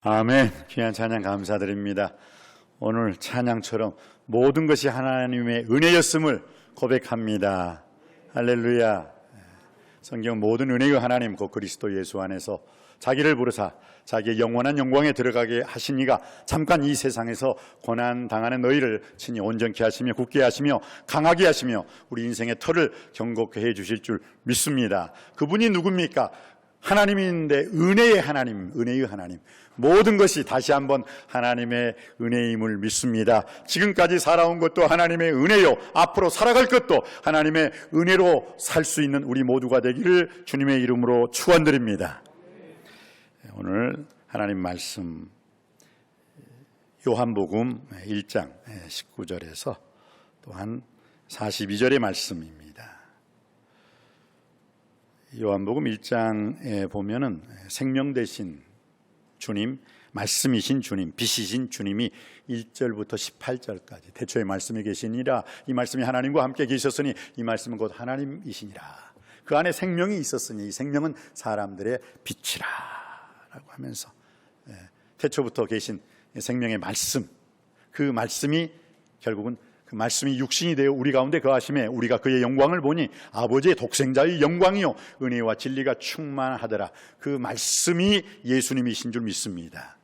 아멘. 귀한 찬양 감사드립니다. 오늘 찬양처럼 모든 것이 하나님의 은혜였음을 고백합니다. 할렐루야. 성경 모든 은혜의 하나님 곧 그리스도 예수 안에서 자기를 부르사 자기의 영원한 영광에 들어가게 하신 이가 잠깐 이 세상에서 고난 당하는 너희를 친히 온전케 하시며 굳게 하시며 강하게 하시며 우리 인생의 터를 견고케 해 주실 줄 믿습니다. 그분이 누굽니까? 하나님인데 은혜의 하나님, 은혜의 하나님. 모든 것이 다시 한번 하나님의 은혜임을 믿습니다. 지금까지 살아온 것도 하나님의 은혜요, 앞으로 살아갈 것도 하나님의 은혜로 살 수 있는 우리 모두가 되기를 주님의 이름으로 축원드립니다. 오늘 하나님 말씀 요한복음 1장 19절에서 또한 42절의 말씀입니다. 요한복음 1장에 보면은 생명 되신 주님, 말씀이신 주님, 빛이신 주님이 1절부터 18절까지 대초에 말씀이 계시니라, 이 말씀이 하나님과 함께 계셨으니 이 말씀은 곧 하나님이시니라, 그 안에 생명이 있었으니 이 생명은 사람들의 빛이라 라고 하면서 태초부터 계신 생명의 말씀, 그 말씀이 결국은 그 말씀이 육신이 되어 우리 가운데 거하심에 우리가 그의 영광을 보니 아버지의 독생자의 영광이요 은혜와 진리가 충만하더라. 그 말씀이 예수님이신 줄 믿습니다.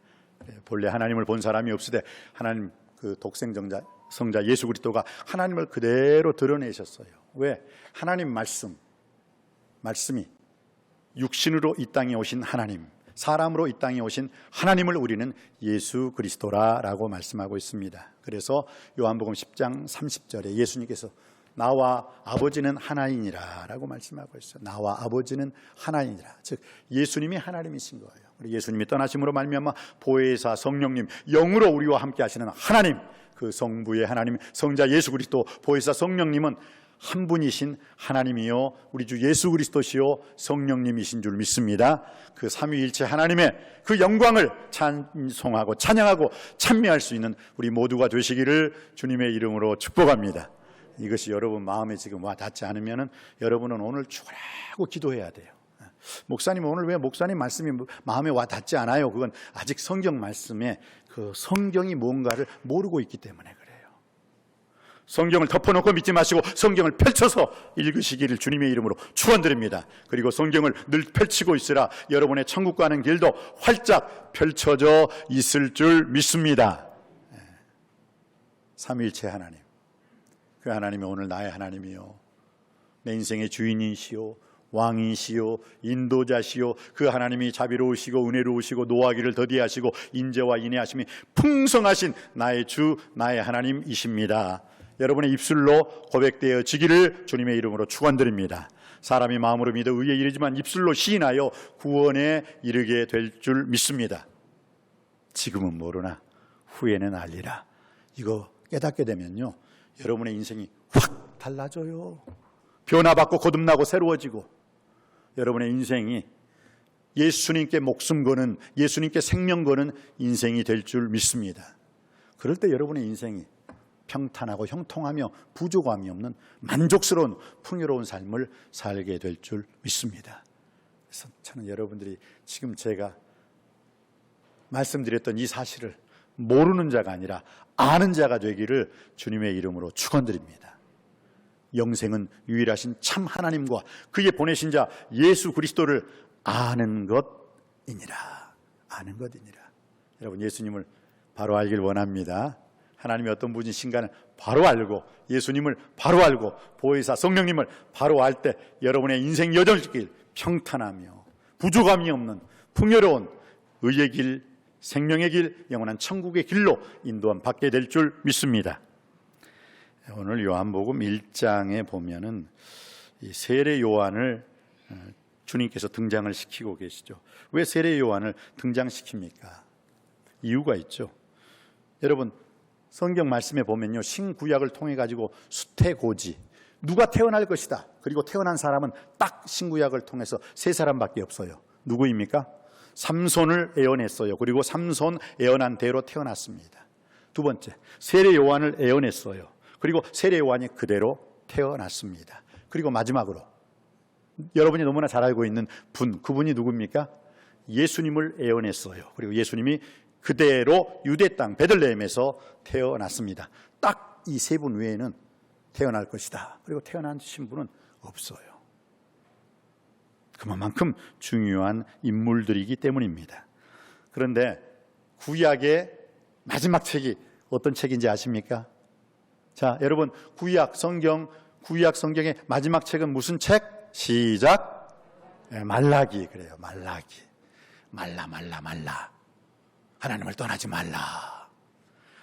본래 하나님을 본 사람이 없으되 하나님 그 독생자 성자 예수 그리스도가 하나님을 그대로 드러내셨어요. 왜? 하나님 말씀이 육신으로 이 땅에 오신 하나님, 사람으로 이 땅에 오신 하나님을 우리는 예수 그리스도라라고 말씀하고 있습니다. 그래서 요한복음 10장 30절에 예수님께서 나와 아버지는 하나이니라 라고 말씀하고 있어요. 나와 아버지는 하나이니라. 즉 예수님이 하나님이신 거예요. 우리 예수님이 떠나심으로 말미암아 보혜사 성령님, 영으로 우리와 함께 하시는 하나님, 그 성부의 하나님 성자 예수 그리스도, 보혜사 성령님은 한 분이신 하나님이요 우리 주 예수 그리스도시요 성령님이신 줄 믿습니다. 그 삼위일체 하나님의 그 영광을 찬송하고 찬양하고 찬미할 수 있는 우리 모두가 되시기를 주님의 이름으로 축복합니다. 이것이 여러분 마음에 지금 와 닿지 않으면 여러분은 오늘 죽으라고 기도해야 돼요. 목사님 오늘 왜 목사님 말씀이 마음에 와 닿지 않아요? 그건 아직 성경 말씀에 그 성경이 뭔가를 모르고 있기 때문에 그래요. 성경을 덮어놓고 믿지 마시고 성경을 펼쳐서 읽으시기를 주님의 이름으로 축원드립니다. 그리고 성경을 늘 펼치고 있으라 여러분의 천국 가는 길도 활짝 펼쳐져 있을 줄 믿습니다. 삼위일체 하나님, 그 하나님이 오늘 나의 하나님이요 내 인생의 주인이시요 왕이시요 인도자시요 그 하나님이 자비로우시고 은혜로우시고 노하기를 더디하시고 인재와 인애하심이 풍성하신 나의 주 나의 하나님이십니다. 여러분의 입술로 고백되어지기를 주님의 이름으로 축원드립니다. 사람이 마음으로 믿어 의에 이르지만 입술로 시인하여 구원에 이르게 될 줄 믿습니다. 지금은 모르나 후에는 알리라. 이거 깨닫게 되면요 여러분의 인생이 확 달라져요. 변화받고 거듭나고 새로워지고 여러분의 인생이 예수님께 목숨 거는, 예수님께 생명 거는 인생이 될 줄 믿습니다. 그럴 때 여러분의 인생이 평탄하고 형통하며 부족함이 없는 만족스러운 풍요로운 삶을 살게 될 줄 믿습니다. 그래서 저는 여러분들이 지금 제가 말씀드렸던 이 사실을 모르는 자가 아니라 아는 자가 되기를 주님의 이름으로 축원드립니다. 영생은 유일하신 참 하나님과 그의 보내신 자 예수 그리스도를 아는 것이니라. 아는 것이니라. 여러분 예수님을 바로 알길 원합니다. 하나님이 어떤 분이신가를 바로 알고 예수님을 바로 알고 보혜사 성령님을 바로 알 때 여러분의 인생 여정길 평탄하며 부족함이 없는 풍요로운 의의 길, 생명의 길, 영원한 천국의 길로 인도함 받게 될 줄 믿습니다. 오늘 요한복음 1장에 보면은 이 세례 요한을 주님께서 등장을 시키고 계시죠. 왜 세례 요한을 등장시킵니까? 이유가 있죠. 여러분 성경 말씀에 보면요 신구약을 통해 가지고 수태고지 누가 태어날 것이다. 그리고 태어난 사람은 딱 신구약을 통해서 세 사람밖에 없어요. 누구입니까? 삼손을 애어냈어요. 그리고 삼손 애어난 대로 태어났습니다. 두 번째 세례 요한을 애어냈어요. 그리고 세례 요한이 그대로 태어났습니다. 그리고 마지막으로 여러분이 너무나 잘 알고 있는 분, 그분이 누굽니까? 예수님을 예언했어요. 그리고 예수님이 그대로 유대 땅 베들레헴에서 태어났습니다. 딱 이 세 분 외에는 태어날 것이다. 그리고 태어나신 분은 없어요. 그만큼 중요한 인물들이기 때문입니다. 그런데 구약의 마지막 책이 어떤 책인지 아십니까? 자, 여러분, 구약 성경의 마지막 책은 무슨 책? 시작. 말라기. 그래요. 말라기. 말라. 하나님을 떠나지 말라.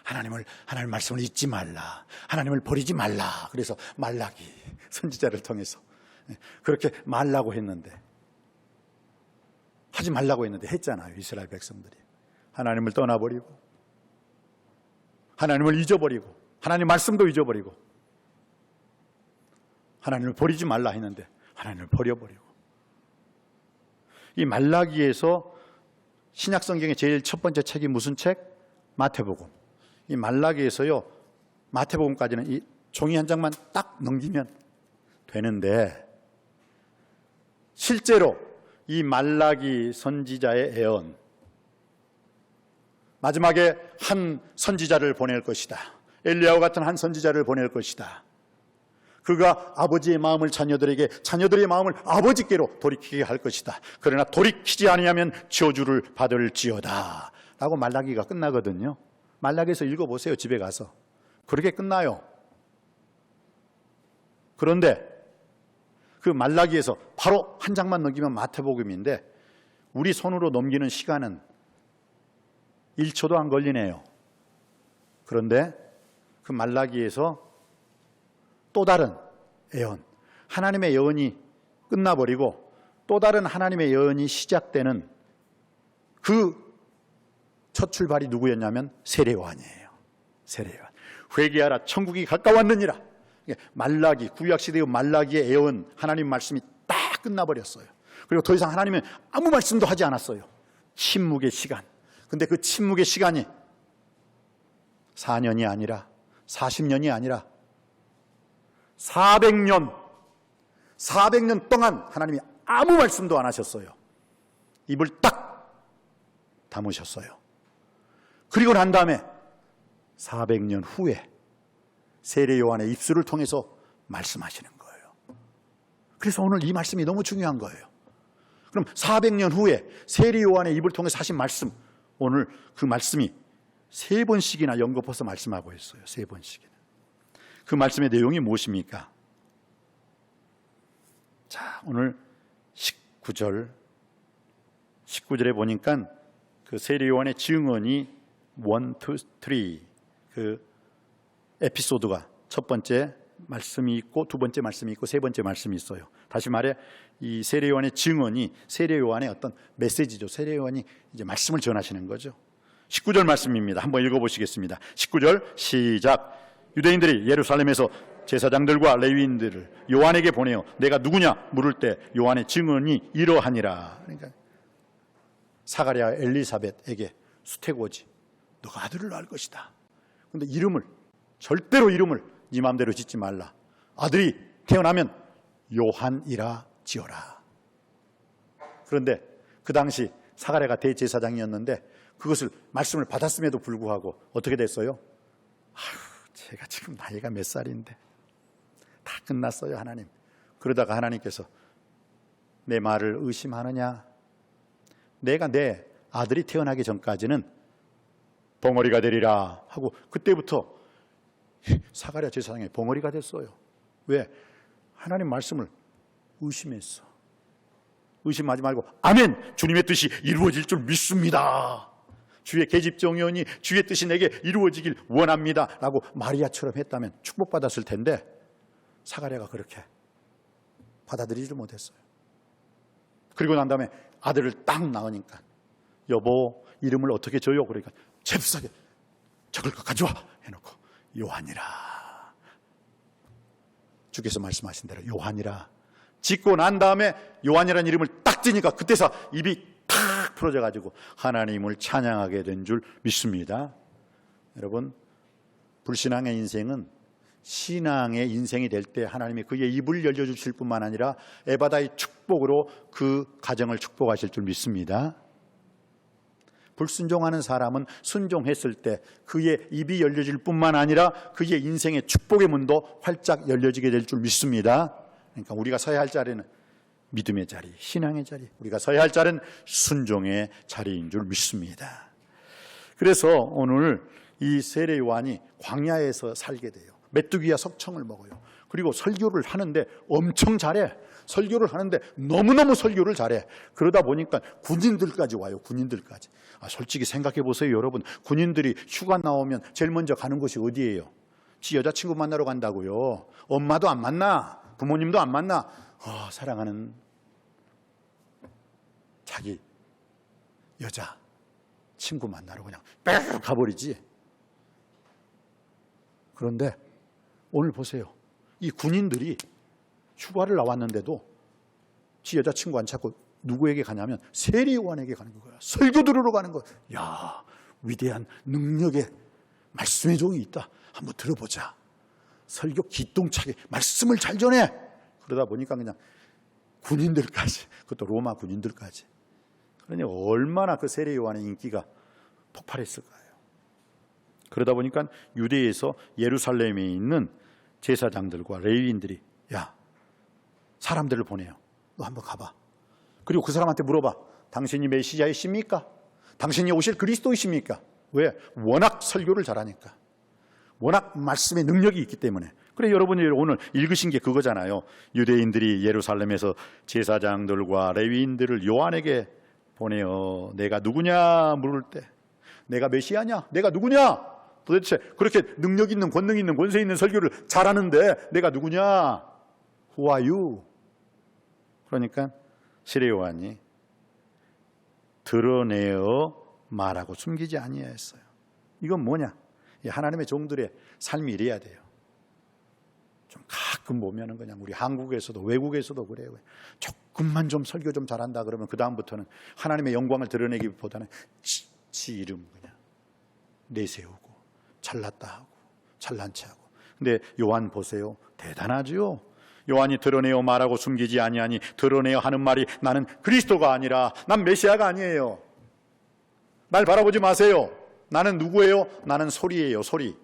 하나님 말씀을 잊지 말라. 하나님을 버리지 말라. 그래서 말라기 선지자를 통해서 그렇게 말라고 했는데, 하지 말라고 했는데 했잖아요. 이스라엘 백성들이 하나님을 떠나버리고 하나님을 잊어버리고 하나님 말씀도 잊어버리고 하나님을 버리지 말라 했는데 하나님을 버려버리고. 이 말라기에서 신약 성경의 제일 첫 번째 책이 무슨 책? 마태복음. 이 말라기에서요, 마태복음까지는 이 종이 한 장만 딱 넘기면 되는데, 실제로 이 말라기 선지자의 예언, 마지막에 한 선지자를 보낼 것이다. 엘리야와 같은 한 선지자를 보낼 것이다. 그가 아버지의 마음을 자녀들에게, 자녀들의 마음을 아버지께로 돌이키게 할 것이다. 그러나 돌이키지 아니하면 저주를 받을지어다 라고 말라기가 끝나거든요. 말라기에서 읽어보세요. 집에 가서. 그렇게 끝나요. 그런데 그 말라기에서 바로 한 장만 넘기면 마태복음인데, 우리 손으로 넘기는 시간은 1초도 안 걸리네요. 그런데 그 말라기에서 또 다른 예언, 하나님의 예언이 끝나버리고 또 다른 하나님의 예언이 시작되는 그 첫 출발이 누구였냐면 세례요한이에요. 세례요한. 회개하라, 천국이 가까웠느니라. 말라기, 구약시대의 말라기의 예언, 하나님 말씀이 딱 끝나버렸어요. 그리고 더 이상 하나님은 아무 말씀도 하지 않았어요. 침묵의 시간. 근데 그 침묵의 시간이 4년이 아니라 40년이 아니라 400년 동안 하나님이 아무 말씀도 안 하셨어요. 입을 딱 다무셨어요. 그리고 난 다음에 400년 후에 세례 요한의 입술을 통해서 말씀하시는 거예요. 그래서 오늘 이 말씀이 너무 중요한 거예요. 그럼 400년 후에 세례 요한의 입을 통해서 하신 말씀, 오늘 그 말씀이 3번씩이나 연거푸서 말씀하고 있어요. 3번씩이나. 그 말씀의 내용이 무엇입니까? 자, 오늘 19절에 보니까 그 세례 요한의 증언이 1, 2, 3 그 에피소드가 첫 번째 말씀이 있고 두 번째 말씀이 있고 세 번째 말씀이 있어요. 다시 말해 이 세례 요한의 증언이 세례 요한의 어떤 메시지죠. 세례 요한이 이제 말씀을 전하시는 거죠. 19절 말씀입니다. 한번 읽어보시겠습니다. 19절 시작. 유대인들이 예루살렘에서 제사장들과 레위인들을 요한에게 보내어 내가 누구냐 물을 때 요한의 증언이 이러하니라. 그러니까 사가랴 엘리사벳에게 수태고지 너가 아들을 낳을 것이다. 그런데 절대로 이름을 네 마음대로 짓지 말라. 아들이 태어나면 요한이라 지어라. 그런데 그 당시 사가랴가 대제사장이었는데 그것을 말씀을 받았음에도 불구하고 어떻게 됐어요? 제가 지금 나이가 몇 살인데 다 끝났어요, 하나님. 그러다가 하나님께서 내 말을 의심하느냐? 내가 내 아들이 태어나기 전까지는 벙어리가 되리라 하고 그때부터 사가랴 제사장이 벙어리가 됐어요. 왜? 하나님 말씀을 의심했어. 의심하지 말고 아멘, 주님의 뜻이 이루어질 줄 믿습니다. 주의 계집종이오니 주의 뜻이 내게 이루어지길 원합니다 라고 마리아처럼 했다면 축복받았을 텐데 사가랴가 그렇게 받아들이지 못했어요. 그리고 난 다음에 아들을 딱 낳으니까 여보 이름을 어떻게 줘요? 그러니까 잽싸게 적을 것 가져와 해놓고 요한이라, 주께서 말씀하신 대로 요한이라 짓고 난 다음에 요한이라는 이름을 딱 지니까 그때서 입이 탁 풀어져가지고 하나님을 찬양하게 된 줄 믿습니다. 여러분, 불신앙의 인생은 신앙의 인생이 될 때 하나님이 그의 입을 열려주실 뿐만 아니라 에바다의 축복으로 그 가정을 축복하실 줄 믿습니다. 불순종하는 사람은 순종했을 때 그의 입이 열려질 뿐만 아니라 그의 인생의 축복의 문도 활짝 열려지게 될 줄 믿습니다. 그러니까 우리가 서야 할 자리는 믿음의 자리, 신앙의 자리, 우리가 서야 할 자리는 순종의 자리인 줄 믿습니다. 그래서 오늘 이 세례 요한이 광야에서 살게 돼요. 메뚜기와 석청을 먹어요. 그리고 설교를 하는데 엄청 잘해. 설교를 하는데 너무너무 설교를 잘해. 그러다 보니까 군인들까지 와요. 군인들까지. 솔직히 생각해 보세요, 여러분. 군인들이 휴가 나오면 제일 먼저 가는 곳이 어디예요? 지 여자친구 만나러 간다고요. 엄마도 안 만나. 부모님도 안 만나. 사랑하는 자기 여자 친구 만나러 그냥 빽 가버리지. 그런데 오늘 보세요. 이 군인들이 휴가를 나왔는데도 지 여자친구 안 찾고 누구에게 가냐면 세례요한에게 가는 거야. 설교 들으러 가는 거야. 야, 위대한 능력의 말씀의 종이 있다. 한번 들어보자. 설교 기똥차게 말씀을 잘 전해. 그러다 보니까 그냥 군인들까지, 그것도 로마 군인들까지. 그러니 얼마나 그 세례요한의 인기가 폭발했을까요? 그러다 보니까 유대에서 예루살렘에 있는 제사장들과 레위인들이 사람들을 보내요. 너 한번 가봐. 그리고 그 사람한테 물어봐. 당신이 메시아이십니까? 당신이 오실 그리스도이십니까? 왜? 워낙 설교를 잘하니까. 워낙 말씀의 능력이 있기 때문에. 그래, 여러분이 오늘 읽으신 게 그거잖아요. 유대인들이 예루살렘에서 제사장들과 레위인들을 요한에게 보내어 내가 누구냐 물을 때, 내가 메시아냐? 내가 누구냐? 도대체 그렇게 능력 있는, 권능 있는, 권세 있는 설교를 잘하는데 내가 누구냐? Who are you? 그러니까 세례 요한이 드러내어 말하고 숨기지 아니하였어요. 이건 뭐냐? 하나님의 종들의 삶이 이래야 돼요. 좀 가끔 보면은 그냥 우리 한국에서도 외국에서도 그래요. 조금만 좀 설교 좀 잘한다 그러면 그 다음부터는 하나님의 영광을 드러내기보다는 지 이름 그냥 내세우고 잘났다 하고 잘난 체하고. 근데 요한 보세요. 대단하죠. 요한이 드러내어 말하고 숨기지 아니하니 드러내어 하는 말이 나는 그리스도가 아니라 난 메시아가 아니에요. 날 바라보지 마세요. 나는 누구예요? 나는 소리예요. 소리.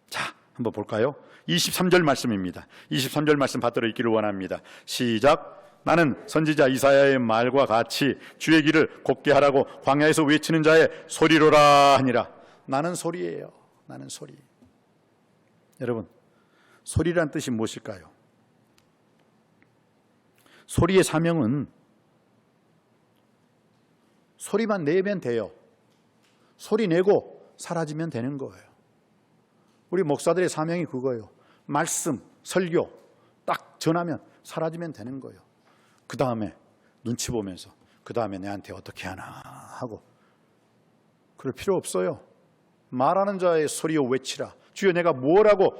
자, 한번 볼까요? 23절 말씀입니다. 23절 말씀 받들어 읽기를 원합니다. 시작. 나는 선지자 이사야의 말과 같이 주의 길을 곱게 하라고 광야에서 외치는 자의 소리로라 하니라. 나는 소리예요. 나는 소리. 여러분, 소리란 뜻이 무엇일까요? 소리의 사명은 소리만 내면 돼요. 소리 내고 사라지면 되는 거예요. 우리 목사들의 사명이 그거예요. 말씀, 설교 딱 전하면 사라지면 되는 거예요. 그 다음에 눈치 보면서 그 다음에 내한테 어떻게 하나 하고 그럴 필요 없어요. 말하는 자의 소리여 외치라. 주여 내가 뭐라고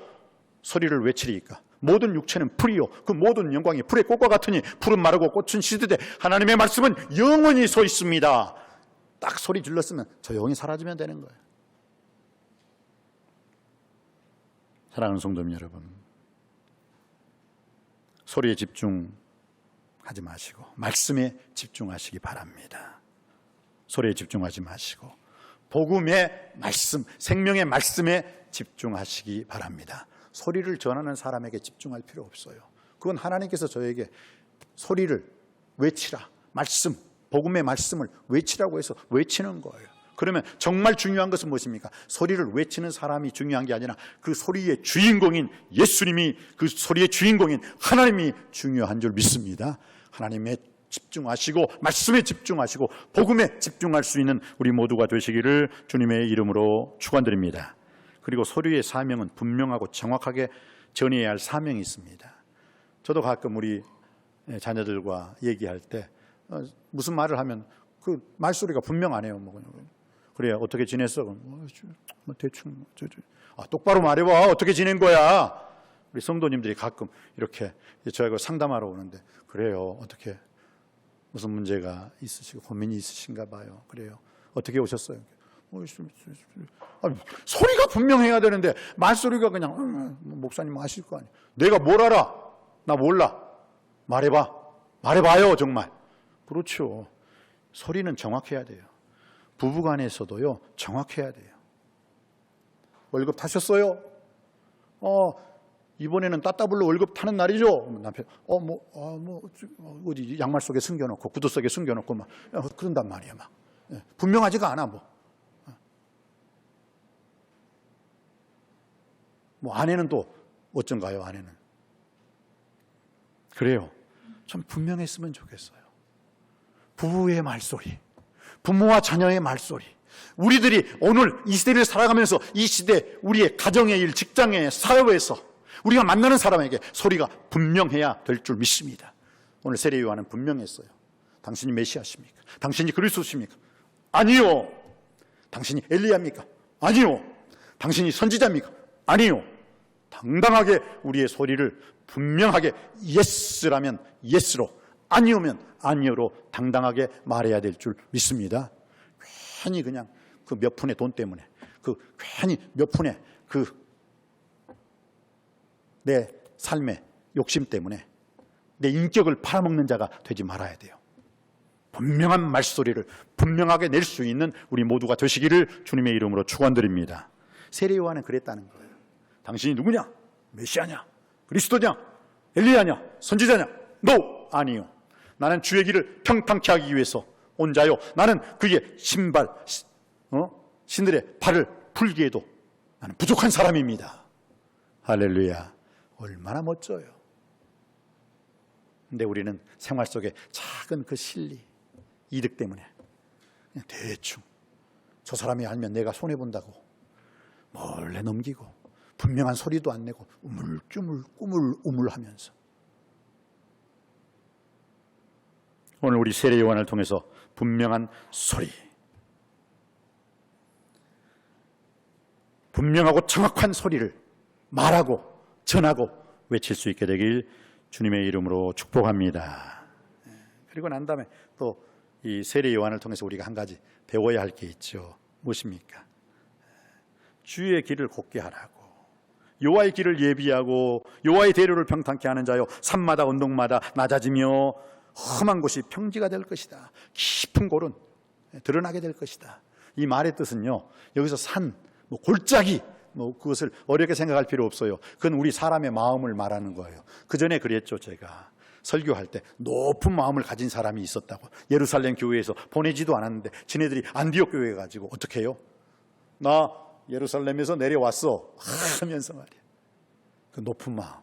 소리를 외치리이까? 모든 육체는 풀이요 그 모든 영광이 풀의 꽃과 같으니 풀은 마르고 꽃은 시드되 하나님의 말씀은 영원히 서 있습니다. 딱 소리 질렀으면 조용히 사라지면 되는 거예요. 사랑하는 성도님 여러분, 소리에 집중하지 마시고 말씀에 집중하시기 바랍니다. 소리에 집중하지 마시고 복음의 말씀, 생명의 말씀에 집중하시기 바랍니다. 소리를 전하는 사람에게 집중할 필요 없어요. 그건 하나님께서 저에게 소리를 외치라, 말씀, 복음의 말씀을 외치라고 해서 외치는 거예요. 그러면 정말 중요한 것은 무엇입니까? 소리를 외치는 사람이 중요한 게 아니라 그 소리의 주인공인 예수님이, 그 소리의 주인공인 하나님이 중요한 줄 믿습니다. 하나님에 집중하시고 말씀에 집중하시고 복음에 집중할 수 있는 우리 모두가 되시기를 주님의 이름으로 축원드립니다. 그리고 소리의 사명은 분명하고 정확하게 전해야 할 사명이 있습니다. 저도 가끔 우리 자녀들과 얘기할 때 무슨 말을 하면 그 말소리가 분명 안 해요. 그래 어떻게 지냈어? 뭐 대충 똑바로 말해봐. 어떻게 지낸 거야? 우리 성도님들이 가끔 이렇게 저하고 상담하러 오는데 그래요. 어떻게 무슨 문제가 있으시고 고민이 있으신가 봐요. 그래요. 어떻게 오셨어요? 소리가 분명해야 되는데 말소리가 그냥 목사님 아실 거 아니에요. 내가 뭘 알아? 나 몰라. 말해봐. 말해봐요 정말. 그렇죠. 소리는 정확해야 돼요. 부부간에서도요, 정확해야 돼요. 월급 타셨어요? 이번에는 따따블로 월급 타는 날이죠. 남편, 어디 양말 속에 숨겨놓고 구두 속에 숨겨놓고 막 그런단 말이야. 막 분명하지가 않아. 아내는 또 어쩐가요? 아내는 그래요. 좀 분명했으면 좋겠어요. 부부의 말소리, 부모와 자녀의 말소리. 우리들이 오늘 이 시대를 살아가면서 이 시대 우리의 가정의 일, 직장의 사회에서 우리가 만나는 사람에게 소리가 분명해야 될 줄 믿습니다. 오늘 세례 요한은 분명했어요. 당신이 메시아십니까? 당신이 그리스도십니까? 아니요. 당신이 엘리야입니까? 아니요. 당신이 선지자입니까? 아니요. 당당하게 우리의 소리를 분명하게 예스라면 예스로, 아니오면 아니오로 당당하게 말해야 될 줄 믿습니다. 괜히 그냥 그 몇 푼의 돈 때문에, 괜히 몇 푼의 내 삶의 욕심 때문에 내 인격을 팔아먹는 자가 되지 말아야 돼요. 분명한 말소리를 분명하게 낼 수 있는 우리 모두가 되시기를 주님의 이름으로 축원드립니다. 세례 요한은 그랬다는 거예요. 당신이 누구냐? 메시아냐? 그리스도냐? 엘리야냐? 선지자냐? No! 아니요. 나는 주의 길을 평탄케 하기 위해서 온 자요. 나는 그의 신들의 발을 풀기에도 나는 부족한 사람입니다. 할렐루야. 얼마나 멋져요. 근데 우리는 생활 속에 작은 그 실리, 이득 때문에 그냥 대충 저 사람이 알면 내가 손해본다고 몰래 넘기고 분명한 소리도 안 내고 우물쭈물 꾸물우물하면서 오늘 우리 세례 요한을 통해서 분명한 소리, 분명하고 정확한 소리를 말하고 전하고 외칠 수 있게 되길 주님의 이름으로 축복합니다. 그리고 난 다음에 또 이 세례 요한을 통해서 우리가 한 가지 배워야 할 게 있죠. 무엇입니까? 주의 길을 곧게 하라고. 여호와의 길을 예비하고 여호와의 대로를 평탄케 하는 자요, 산마다 언덕마다 낮아지며 험한 곳이 평지가 될 것이다. 깊은 골은 드러나게 될 것이다. 이 말의 뜻은요, 여기서 산, 골짜기, 그것을 어렵게 생각할 필요 없어요. 그건 우리 사람의 마음을 말하는 거예요. 그 전에 그랬죠. 제가 설교할 때 높은 마음을 가진 사람이 있었다고. 예루살렘 교회에서 보내지도 않았는데 지네들이 안디옥 교회에 가지고 어떻게 해요? 나 예루살렘에서 내려왔어 하면서 말이에요. 그 높은 마음,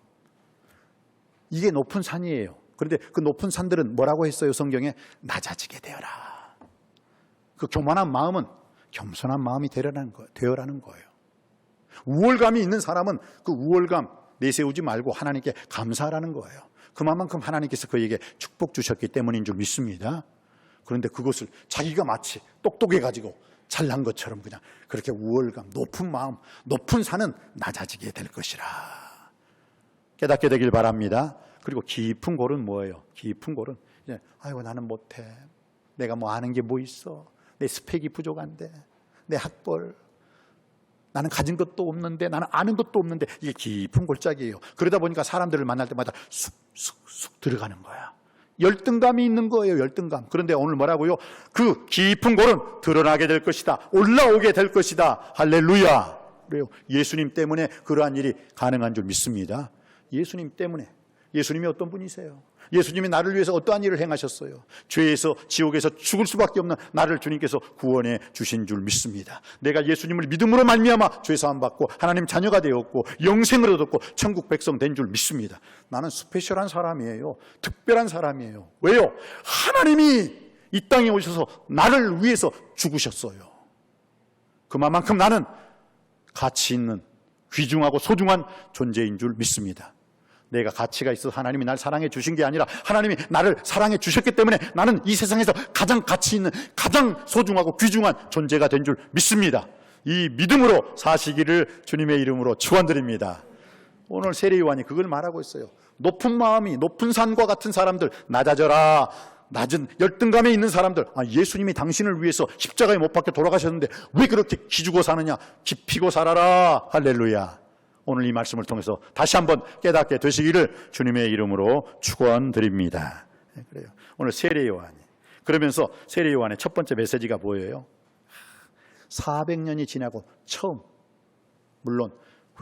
이게 높은 산이에요. 그런데 그 높은 산들은 뭐라고 했어요? 성경에 낮아지게 되어라. 그 교만한 마음은 겸손한 마음이 되어라는 거예요. 우월감이 있는 사람은 그 우월감 내세우지 말고 하나님께 감사하라는 거예요. 그만큼 하나님께서 그에게 축복 주셨기 때문인 줄 믿습니다. 그런데 그것을 자기가 마치 똑똑해가지고 잘난 것처럼 그냥 그렇게 우월감, 높은 마음, 높은 산은 낮아지게 될 것이라 깨닫게 되길 바랍니다. 그리고 깊은 골은 뭐예요? 깊은 골은 아이고 나는 못해, 내가 뭐 아는 게 뭐 있어, 내 스펙이 부족한데, 내 학벌, 나는 가진 것도 없는데, 나는 아는 것도 없는데, 이게 깊은 골짜기예요. 그러다 보니까 사람들을 만날 때마다 쑥쑥쑥 들어가는 거야. 열등감이 있는 거예요. 열등감. 그런데 오늘 뭐라고요? 그 깊은 골은 드러나게 될 것이다. 올라오게 될 것이다. 할렐루야. 그래요. 예수님 때문에 그러한 일이 가능한 줄 믿습니다. 예수님 때문에. 예수님이 어떤 분이세요? 예수님이 나를 위해서 어떠한 일을 행하셨어요? 죄에서, 지옥에서 죽을 수밖에 없는 나를 주님께서 구원해 주신 줄 믿습니다. 내가 예수님을 믿음으로 말미암아 죄사함 받고 하나님 자녀가 되었고 영생을 얻었고 천국 백성 된 줄 믿습니다. 나는 스페셜한 사람이에요. 특별한 사람이에요. 왜요? 하나님이 이 땅에 오셔서 나를 위해서 죽으셨어요. 그만큼 나는 가치 있는 귀중하고 소중한 존재인 줄 믿습니다. 내가 가치가 있어서 하나님이 날 사랑해 주신 게 아니라 하나님이 나를 사랑해 주셨기 때문에 나는 이 세상에서 가장 가치 있는, 가장 소중하고 귀중한 존재가 된 줄 믿습니다. 이 믿음으로 사시기를 주님의 이름으로 축원드립니다. 오늘 세례 요한이 그걸 말하고 있어요. 높은 마음이, 높은 산과 같은 사람들 낮아져라. 낮은 열등감에 있는 사람들, 예수님이 당신을 위해서 십자가에 못 박혀 돌아가셨는데 왜 그렇게 기죽어 사느냐? 기피고 살아라. 할렐루야. 오늘 이 말씀을 통해서 다시 한번 깨닫게 되시기를 주님의 이름으로 축원드립니다. 그래요. 오늘 세례 요한이, 그러면서 세례 요한의 첫 번째 메시지가 뭐예요? 400년이 지나고 처음, 물론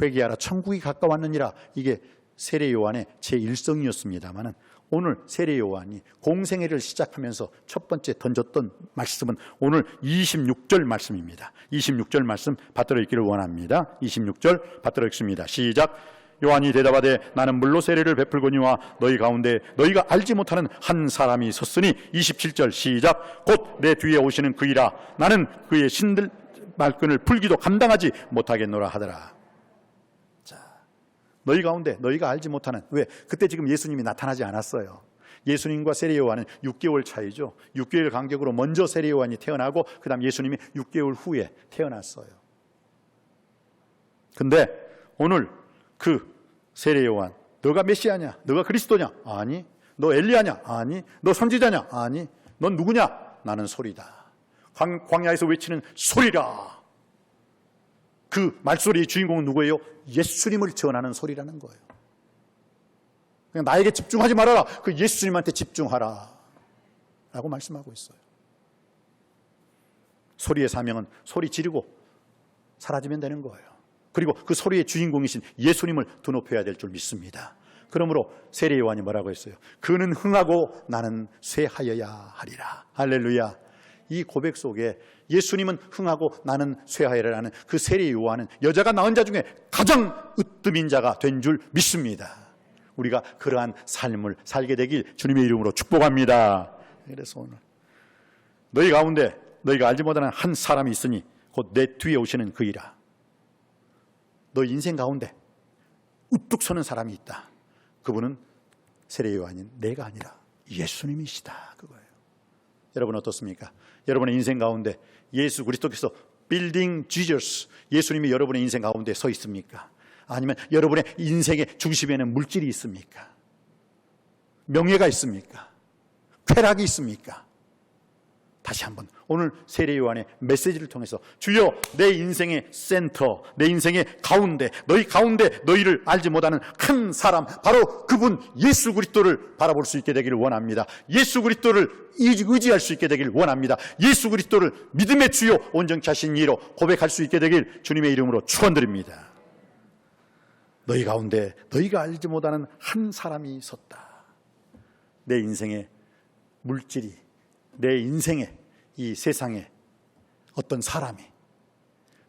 회개하라 천국이 가까웠느니라, 이게 세례 요한의 제1성이었습니다마는 오늘 세례 요한이 공생애를 시작하면서 첫 번째 던졌던 말씀은 오늘 26절 말씀입니다. 26절 말씀 받들어 읽기를 원합니다. 26절 받들어 읽습니다. 시작. 요한이 대답하되 나는 물로 세례를 베풀거니와 너희 가운데 너희가 알지 못하는 한 사람이 섰으니 27절 시작. 곧 내 뒤에 오시는 그이라 나는 그의 신들 말끈을 풀기도 감당하지 못하겠노라 하더라. 너희 가운데 너희가 알지 못하는, 왜? 그때 지금 예수님이 나타나지 않았어요. 예수님과 세례 요한은 6개월 차이죠. 6개월 간격으로 먼저 세례 요한이 태어나고 그 다음 예수님이 6개월 후에 태어났어요. 근데 오늘 그 세례 요한, 너가 메시아냐? 너가 그리스도냐? 아니. 너 엘리야냐? 아니. 너 선지자냐? 아니. 넌 누구냐? 나는 소리다. 광야에서 외치는 소리라. 그 말소리의 주인공은 누구예요? 예수님을 전하는 소리라는 거예요. 그냥 나에게 집중하지 말아라. 그 예수님한테 집중하라 라고 말씀하고 있어요. 소리의 사명은 소리 지르고 사라지면 되는 거예요. 그리고 그 소리의 주인공이신 예수님을 드높여야 될 줄 믿습니다. 그러므로 세례 요한이 뭐라고 했어요? 그는 흥하고 나는 쇠하여야 하리라. 할렐루야. 이 고백 속에 예수님은 흥하고 나는 쇠하여라는 그 세례 요한은 여자가 낳은 자 중에 가장 으뜸인 자가 된 줄 믿습니다. 우리가 그러한 삶을 살게 되길 주님의 이름으로 축복합니다. 그래서 오늘 너희 가운데 너희가 알지 못하는 한 사람이 있으니 곧 내 뒤에 오시는 그이라. 너 인생 가운데 우뚝 서는 사람이 있다. 그분은 세례 요한인 내가 아니라 예수님이시다. 그거예요. 여러분 어떻습니까? 여러분의 인생 가운데 예수 그리스도께서 빌딩 지저스, 예수님이 여러분의 인생 가운데 서 있습니까? 아니면 여러분의 인생의 중심에는 물질이 있습니까? 명예가 있습니까? 쾌락이 있습니까? 다시 한번 오늘 세례 요한의 메시지를 통해서 주여 내 인생의 센터, 내 인생의 가운데, 너희 가운데 너희를 알지 못하는 한 사람, 바로 그분 예수 그리스도를 바라볼 수 있게 되기를 원합니다. 예수 그리스도를 의지할 수 있게 되기를 원합니다. 예수 그리스도를 믿음의 주요 온전케 하신 이로 고백할 수 있게 되길 주님의 이름으로 축원드립니다. 너희 가운데 너희가 알지 못하는 한 사람이 섰다. 내 인생의 물질이, 내 인생에 이 세상에 어떤 사람이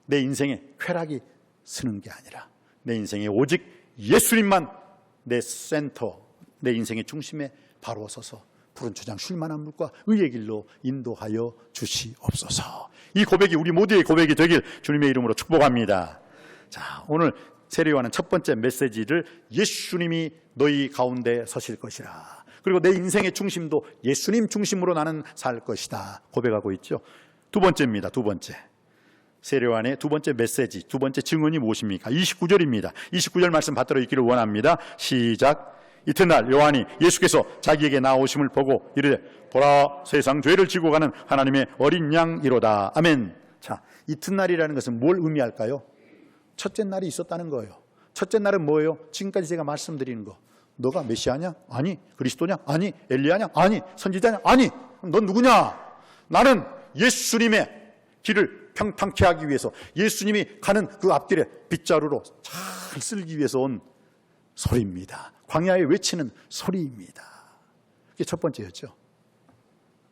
내 인생에 쾌락이 서는 게 아니라 내 인생에 오직 예수님만 내 센터, 내 인생의 중심에 바로 서서 푸른 초장 쉴만한 물과 의의 길로 인도하여 주시옵소서. 이 고백이 우리 모두의 고백이 되길 주님의 이름으로 축복합니다. 자, 오늘 세례 요한은 첫 번째 메시지를 예수님이 너희 가운데 서실 것이라, 그리고 내 인생의 중심도 예수님 중심으로 나는 살 것이다 고백하고 있죠. 두 번째입니다. 두 번째, 세례 요한의 두 번째 메시지, 두 번째 증언이 무엇입니까? 29절입니다. 29절 말씀 받들어 읽기를 원합니다. 시작. 이튿날 요한이 예수께서 자기에게 나오심을 보고 이르되 보라 세상 죄를 지고 가는 하나님의 어린 양이로다. 아멘. 자, 이튿날이라는 것은 뭘 의미할까요? 첫째 날이 있었다는 거예요. 첫째 날은 뭐예요? 지금까지 제가 말씀드리는 거. 너가 메시아냐? 아니. 그리스도냐? 아니. 엘리야냐? 아니. 선지자냐? 아니. 넌 누구냐? 나는 예수님의 길을 평탄케 하기 위해서, 예수님이 가는 그 앞길에 빗자루로 잘 쓸기 위해서 온 소리입니다. 광야에 외치는 소리입니다. 그게 첫 번째였죠.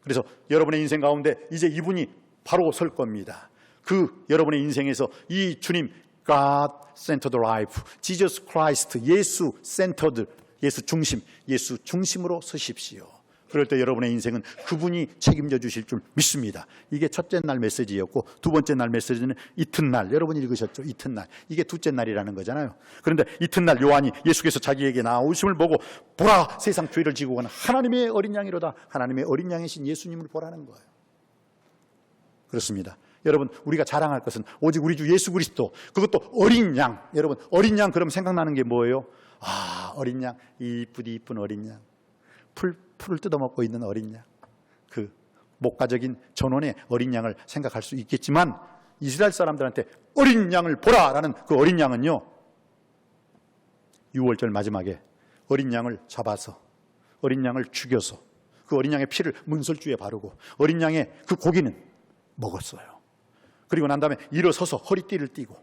그래서 여러분의 인생 가운데 이제 이분이 바로 설 겁니다. 그 여러분의 인생에서 이 주님, God-centered life, Jesus Christ, 예수-centered, 예수 중심, 예수 중심으로 서십시오. 그럴 때 여러분의 인생은 그분이 책임져 주실 줄 믿습니다. 이게 첫째 날 메시지였고, 두 번째 날 메시지는 이튿날, 여러분이 읽으셨죠? 이튿날. 이게 둘째 날이라는 거잖아요. 그런데 이튿날 요한이 예수께서 자기에게 나오심을 보고 보라 세상 죄를 지고 가는 하나님의 어린 양이로다. 하나님의 어린 양이신 예수님을 보라는 거예요. 그렇습니다. 여러분, 우리가 자랑할 것은 오직 우리 주 예수 그리스도, 그것도 어린 양. 여러분, 어린 양 그럼 생각나는 게 뭐예요? 아, 어린 양, 이쁜 어린 양, 풀을 뜯어먹고 있는 어린 양, 그 목가적인 전원의 어린 양을 생각할 수 있겠지만, 이스라엘 사람들한테 어린 양을 보라라는 그 어린 양은요, 6월절 마지막에 어린 양을 잡아서, 어린 양을 죽여서 그 어린 양의 피를 문설주에 바르고 어린 양의 그 고기는 먹었어요. 그리고 난 다음에 일어서서 허리띠를 띠고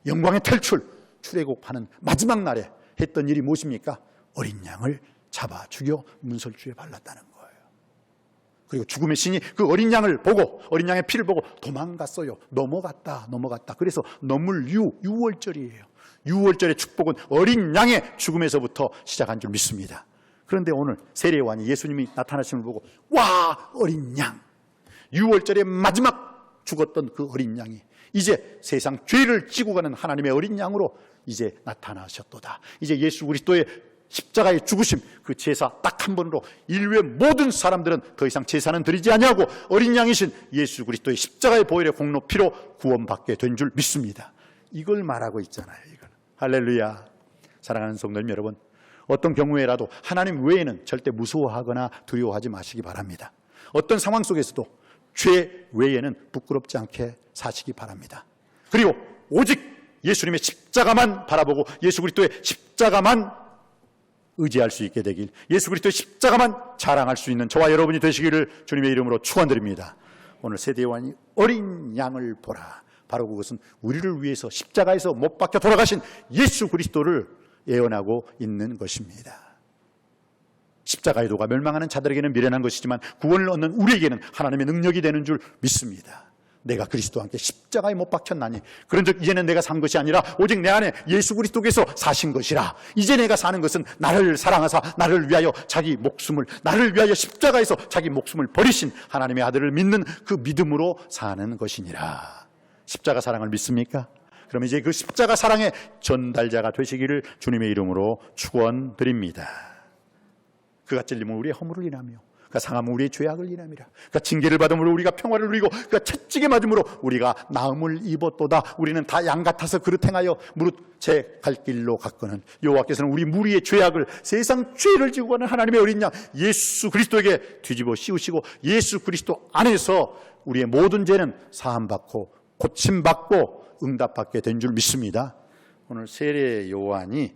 영광의 탈출, 출애굽하는 마지막 날에 했던 일이 무엇입니까? 어린 양을 잡아 죽여 문설주에 발랐다는 거예요. 그리고 죽음의 신이 그 어린 양을 보고, 어린 양의 피를 보고 도망갔어요. 넘어갔다. 그래서 넘을 유월절이에요. 유월절의 축복은 어린 양의 죽음에서부터 시작한 줄 믿습니다. 그런데 오늘 세례요한이 예수님이 나타나심을 보고, 와, 어린 양, 유월절의 마지막 죽었던 그 어린 양이 이제 세상 죄를 지고 가는 하나님의 어린 양으로 이제 나타나셨도다. 이제 예수 그리스도의 십자가의 죽으심, 그 제사 딱 한 번으로 인류의 모든 사람들은 더 이상 제사는 드리지 아니하고 어린 양이신 예수 그리스도의 십자가의 보혈의 공로 피로 구원받게 된 줄 믿습니다. 이걸 말하고 있잖아요. 이걸. 할렐루야. 사랑하는 성도님 여러분, 어떤 경우에라도 하나님 외에는 절대 무서워하거나 두려워하지 마시기 바랍니다. 어떤 상황 속에서도 죄 외에는 부끄럽지 않게 사시기 바랍니다. 그리고 오직 예수님의 십자가만 바라보고 예수 그리스도의 십자가만 의지할 수 있게 되길, 예수 그리스도의 십자가만 자랑할 수 있는 저와 여러분이 되시기를 주님의 이름으로 축원드립니다. 오늘 세례요한이 어린 양을 보라, 바로 그것은 우리를 위해서 십자가에서 못 박혀 돌아가신 예수 그리스도를 예언하고 있는 것입니다. 십자가의 도가 멸망하는 자들에게는 미련한 것이지만 구원을 얻는 우리에게는 하나님의 능력이 되는 줄 믿습니다. 내가 그리스도와 함께 십자가에 못 박혔나니 그런즉 이제는 내가 산 것이 아니라 오직 내 안에 예수 그리스도께서 사신 것이라. 이제 내가 사는 것은 나를 사랑하사 나를 위하여 자기 목숨을, 나를 위하여 십자가에서 자기 목숨을 버리신 하나님의 아들을 믿는 그 믿음으로 사는 것이니라. 십자가 사랑을 믿습니까? 그럼 이제 그 십자가 사랑의 전달자가 되시기를 주님의 이름으로 축원드립니다. 그가 찔림은 우리의 허물을 인하며 그가 상함은 우리의 죄악을 인함이라. 그가 징계를 받음으로 우리가 평화를 누리고 그가 채찍에 맞음으로 우리가 나음을 입었도다. 우리는 다 양 같아서 그릇 행하여 무릇 제 갈 길로 갔거늘 여호와께서는 우리 무리의 죄악을, 세상 죄를 지고 가는 하나님의 어린 양 예수 그리스도에게 뒤집어 씌우시고 예수 그리스도 안에서 우리의 모든 죄는 사함받고 고침받고 응답받게 된 줄 믿습니다. 오늘 세례 요한이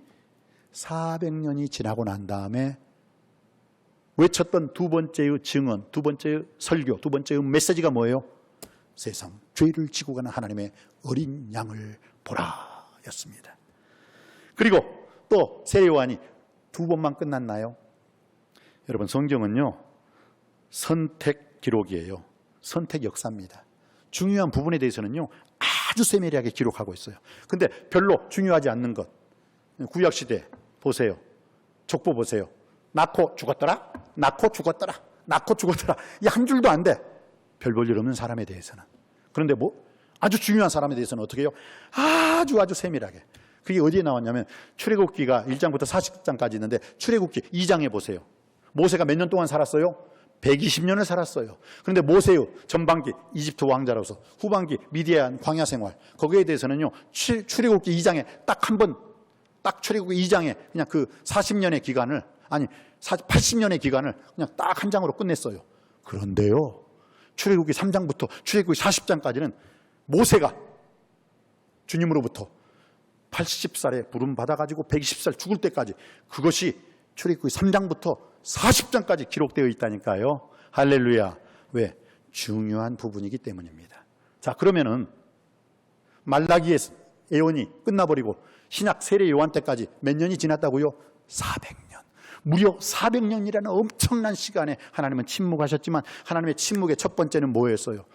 400년이 지나고 난 다음에 외쳤던 두 번째의 증언, 두 번째의 설교, 두 번째의 메시지가 뭐예요? 세상 죄를 지고 가는 하나님의 어린 양을 보라 였습니다. 그리고 또 세례 요한이 두 번만 끝났나요? 여러분, 성경은요 선택 기록이에요. 선택 역사입니다. 중요한 부분에 대해서는요 아주 세밀하게 기록하고 있어요. 근데 별로 중요하지 않는 것, 구약시대 보세요. 족보 보세요. 낳고 죽었더라, 낳고 죽었더라, 낳고 죽었더라. 이 한 줄도 안 돼. 별 볼 일 없는 사람에 대해서는. 그런데 뭐 아주 중요한 사람에 대해서는 어떻게 해요? 아주 세밀하게. 그게 어디에 나왔냐면 출애굽기가 1장부터 40장까지 있는데 출애굽기 2장에 보세요. 모세가 몇 년 동안 살았어요? 120년을 살았어요. 그런데 모세의 전반기 이집트 왕자로서, 후반기 미디안 광야 생활, 거기에 대해서는요 출애굽기 2장에 딱 한 번, 딱 출애굽기 2장에 그냥 그 40년의 기간을, 아니 80년의 기간을 그냥 딱 한 장으로 끝냈어요. 그런데요 출애굽기 3장부터 출애굽기 40장까지는 모세가 주님으로부터 80살에 부름받아가지고 120살 죽을 때까지, 그것이 출애굽기 3장부터 40장까지 기록되어 있다니까요. 할렐루야. 왜? 중요한 부분이기 때문입니다. 자, 그러면은 말라기의 예언이 끝나버리고 신약 세례 요한 때까지 몇 년이 지났다고요? 400년. 무려 400년이라는 엄청난 시간에 하나님은 침묵하셨지만 하나님의 침묵의 첫 번째는 뭐였어요?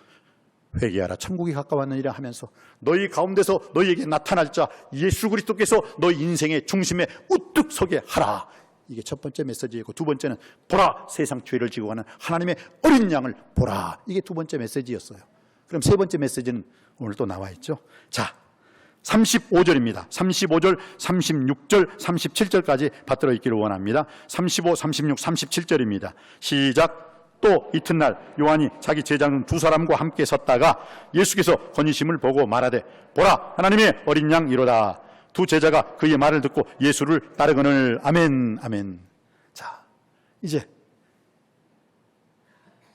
회개하라, 천국이 가까웠느니라 하면서 너희 가운데서 너희에게 나타날 자 예수 그리스도께서 너희 인생의 중심에 우뚝 서게 하라. 이게 첫 번째 메시지이고, 두 번째는 보라, 세상 죄를 지고 가는 하나님의 어린 양을 보라. 이게 두 번째 메시지였어요. 그럼 세 번째 메시지는 오늘 또 나와 있죠. 자, 35절입니다. 35절, 36절, 37절까지 받들어 있기를 원합니다. 35, 36, 37절입니다. 시작. 또 이튿날 요한이 자기 제자 중 두 사람과 함께 섰다가 예수께서 건의심을 보고 말하되 보라, 하나님의 어린 양이로다. 두 제자가 그의 말을 듣고 예수를 따르거늘. 아멘, 아멘. 자, 이제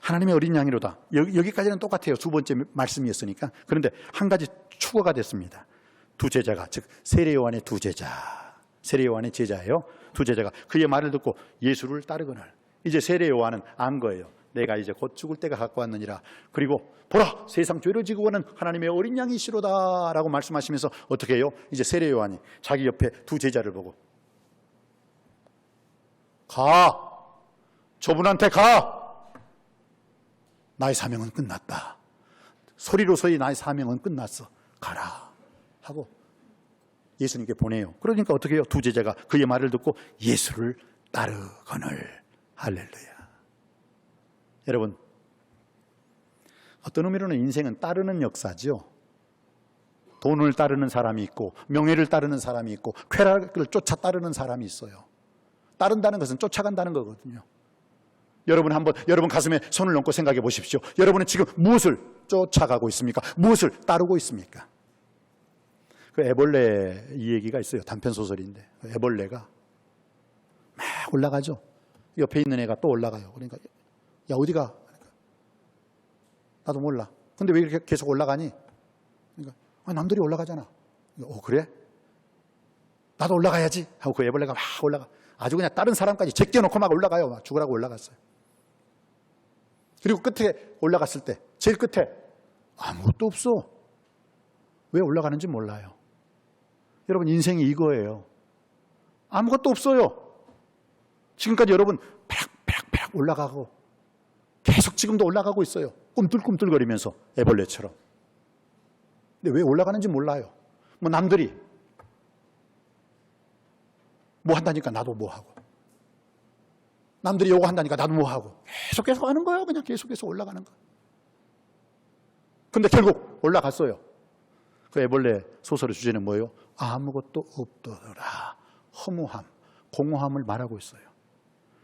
하나님의 어린 양이로다. 여기까지는 똑같아요. 두 번째 말씀이었으니까. 그런데 한 가지 추가가 됐습니다. 두 제자가, 즉 세례 요한의 두 제자, 세례 요한의 제자예요. 두 제자가 그의 말을 듣고 예수를 따르거늘. 이제 세례 요한은 안 거예요. 내가 이제 곧 죽을 때가 갖고 왔느니라. 그리고 보라, 세상 죄를 지고 오는 하나님의 어린 양이시로다 라고 말씀하시면서 어떻게 해요? 이제 세례 요한이 자기 옆에 두 제자를 보고 가, 저분한테 가, 나의 사명은 끝났다. 소리로서의 나의 사명은 끝났어, 가라 하고 예수님께 보내요. 그러니까 어떻게 해요? 두 제자가 그의 말을 듣고 예수를 따르거늘. 할렐루야. 여러분, 어떤 의미로는 인생은 따르는 역사죠. 돈을 따르는 사람이 있고 명예를 따르는 사람이 있고 쾌락을 쫓아 따르는 사람이 있어요. 따른다는 것은 쫓아간다는 거거든요. 여러분 한번 여러분 가슴에 손을 얹고 생각해 보십시오. 여러분은 지금 무엇을 쫓아가고 있습니까? 무엇을 따르고 있습니까? 그 애벌레 이 얘기가 있어요. 단편 소설인데 애벌레가 막 올라가죠. 옆에 있는 애가 또 올라가요. 그러니까 야 어디가? 나도 몰라. 근데 왜 이렇게 계속 올라가니? 그러니까 남들이 올라가잖아. 그래? 나도 올라가야지 하고 그 애벌레가 막 올라가. 아주 그냥 다른 사람까지 제껴놓고 막 올라가요. 막 죽으라고 올라갔어요. 그리고 끝에 올라갔을 때 제일 끝에 아무것도 없어. 왜 올라가는지 몰라요. 여러분 인생이 이거예요. 아무것도 없어요. 지금까지 여러분 팍팍팍 올라가고 계속 지금도 올라가고 있어요. 꿈틀꿈틀거리면서 애벌레처럼. 근데 왜 올라가는지 몰라요. 뭐 남들이 뭐 한다니까 나도 뭐 하고, 남들이 요거 한다니까 나도 뭐 하고, 계속 하는 거예요. 그냥 계속해서 올라가는 거. 근데 결국 올라갔어요. 그 애벌레 소설의 주제는 뭐예요? 아무것도 없더라. 허무함, 공허함을 말하고 있어요.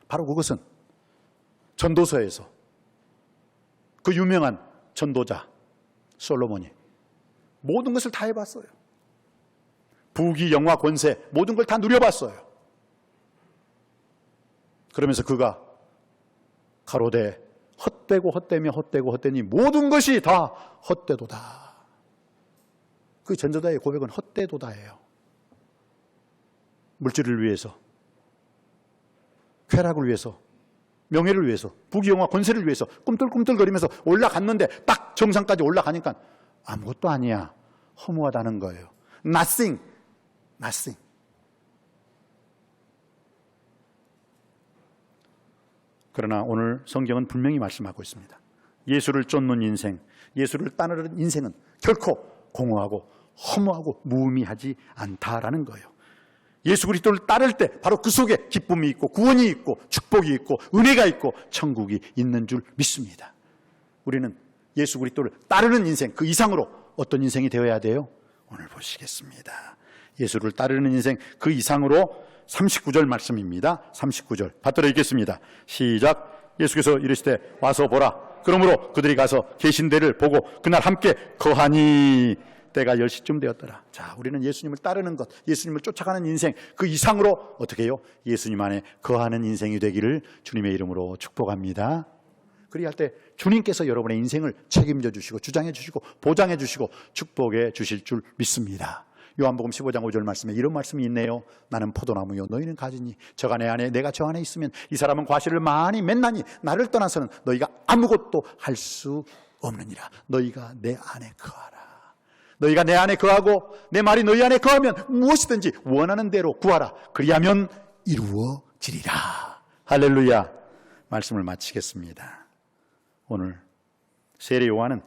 바로 그것은 전도서에서 그 유명한 전도자 솔로몬이 모든 것을 다 해봤어요. 부귀, 영화, 권세 모든 걸 다 누려봤어요. 그러면서 그가 가로되 헛되고 헛되며 헛되고 헛되니 모든 것이 다 헛되도다. 그 전도자의 고백은 헛되도다예요. 물질을 위해서, 쾌락을 위해서, 명예를 위해서, 부귀, 영화, 권세를 위해서 꿈틀꿈틀거리면서 올라갔는데 딱 정상까지 올라가니까 아무것도 아니야. 허무하다는 거예요. Nothing. 그러나 오늘 성경은 분명히 말씀하고 있습니다. 예수를 쫓는 인생, 예수를 따르는 인생은 결코 공허하고 허무하고 무의미하지 않다라는 거예요. 예수 그리스도를 따를 때 바로 그 속에 기쁨이 있고 구원이 있고 축복이 있고 은혜가 있고 천국이 있는 줄 믿습니다. 우리는 예수 그리스도를 따르는 인생, 그 이상으로 어떤 인생이 되어야 돼요? 오늘 보시겠습니다. 예수를 따르는 인생 그 이상으로 39절 말씀입니다. 39절 받들어 읽겠습니다. 시작. 예수께서 이르시되 와서 보라. 그러므로 그들이 가서 계신 데를 보고 그날 함께 거하니 때가 10시쯤 되었더라. 자, 우리는 예수님을 따르는 것, 예수님을 쫓아가는 인생 그 이상으로 어떻게 해요? 예수님 안에 거하는 인생이 되기를 주님의 이름으로 축복합니다. 그리할 때 주님께서 여러분의 인생을 책임져 주시고 주장해 주시고 보장해 주시고 축복해 주실 줄 믿습니다. 요한복음 15장 5절 말씀에 이런 말씀이 있네요. 나는 포도나무요 너희는 가지니 저가 내 안에 내가 저 안에 있으면 이 사람은 과실을 많이 맺나니 나를 떠나서는 너희가 아무것도 할 수 없느니라. 너희가 내 안에 거하라. 너희가 내 안에 거하고 내 말이 너희 안에 거하면 무엇이든지 원하는 대로 구하라. 그리하면 이루어지리라. 할렐루야. 말씀을 마치겠습니다. 오늘 세례 요한은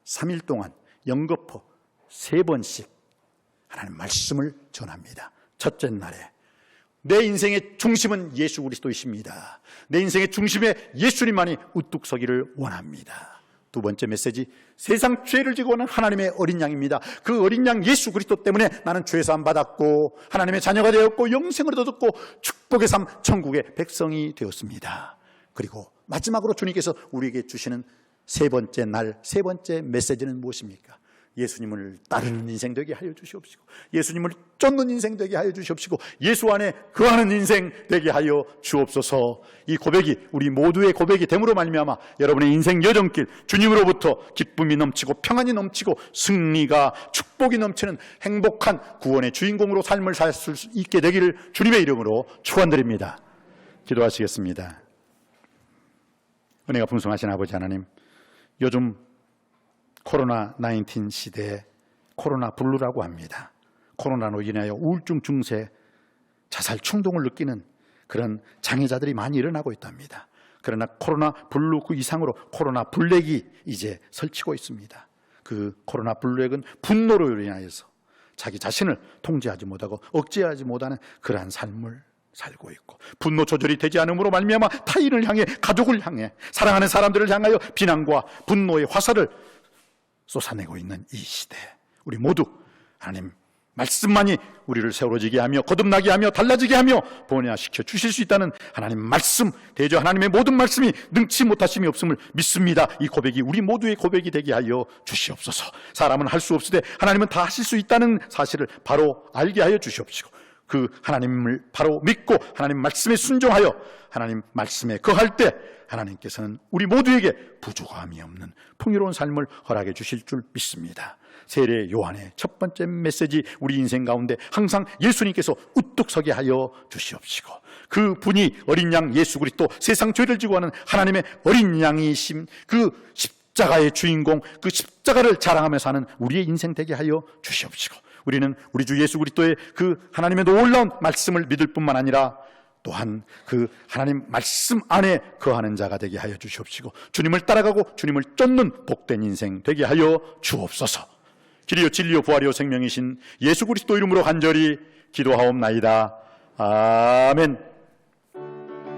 3일 동안 연거푸 3번씩 하나님 말씀을 전합니다. 첫째 날에 내 인생의 중심은 예수 그리스도이십니다. 내 인생의 중심에 예수님만이 우뚝 서기를 원합니다. 두 번째 메시지, 세상 죄를 지고 오는 하나님의 어린 양입니다. 그 어린 양 예수 그리스도 때문에 나는 죄사함 받았고 하나님의 자녀가 되었고 영생을 얻었고 축복의 삶 천국의 백성이 되었습니다. 그리고 마지막으로 주님께서 우리에게 주시는 세 번째 날, 세 번째 메시지는 무엇입니까? 예수님을 따르는 인생 되게 하여 주시옵시고 예수님을 쫓는 인생 되게 하여 주시옵시고 예수 안에 거하는 인생 되게 하여 주옵소서. 이 고백이 우리 모두의 고백이 됨으로 말미암아 여러분의 인생 여정길 주님으로부터 기쁨이 넘치고 평안이 넘치고 승리가 축복이 넘치는 행복한 구원의 주인공으로 삶을 살 수 있게 되기를 주님의 이름으로 축원드립니다. 기도하시겠습니다. 은혜가 풍성하신 아버지 하나님, 요즘 코로나19 시대에 코로나 블루라고 합니다. 코로나로 인하여 우울증 증세, 자살 충동을 느끼는 그런 장애자들이 많이 일어나고 있답니다. 그러나 코로나 블루 그 이상으로 코로나 블랙이 이제 설치고 있습니다. 그 코로나 블랙은 분노로 인하여서 자기 자신을 통제하지 못하고 억제하지 못하는 그러한 삶을 살고 있고, 분노 조절이 되지 않음으로 말미암아 타인을 향해, 가족을 향해, 사랑하는 사람들을 향하여 비난과 분노의 화살을 쏟아내고 있는 이 시대, 우리 모두 하나님 말씀만이 우리를 세워지게 하며 거듭나게 하며 달라지게 하며 번뇌시켜 주실 수 있다는 하나님 말씀, 대저 하나님의 모든 말씀이 능치 못하심이 없음을 믿습니다. 이 고백이 우리 모두의 고백이 되게 하여 주시옵소서. 사람은 할 수 없으되 하나님은 다 하실 수 있다는 사실을 바로 알게 하여 주시옵시고, 그 하나님을 바로 믿고 하나님 말씀에 순종하여 하나님 말씀에 거할 때 하나님께서는 우리 모두에게 부족함이 없는 풍요로운 삶을 허락해 주실 줄 믿습니다. 세례 요한의 첫 번째 메시지, 우리 인생 가운데 항상 예수님께서 우뚝 서게 하여 주시옵시고, 그 분이 어린 양 예수 그리스도, 세상 죄를 지고 하는 하나님의 어린 양이심, 그 십자가의 주인공, 그 십자가를 자랑하며 사는 우리의 인생 되게 하여 주시옵시고, 우리는 우리 주 예수 그리스도의 그 하나님의 놀라운 말씀을 믿을 뿐만 아니라 또한 그 하나님 말씀 안에 거하는 자가 되게 하여 주시옵시고, 주님을 따라가고 주님을 쫓는 복된 인생 되게 하여 주옵소서. 길이요 진리요 부활이요 생명이신 예수 그리스도 이름으로 간절히 기도하옵나이다. 아멘.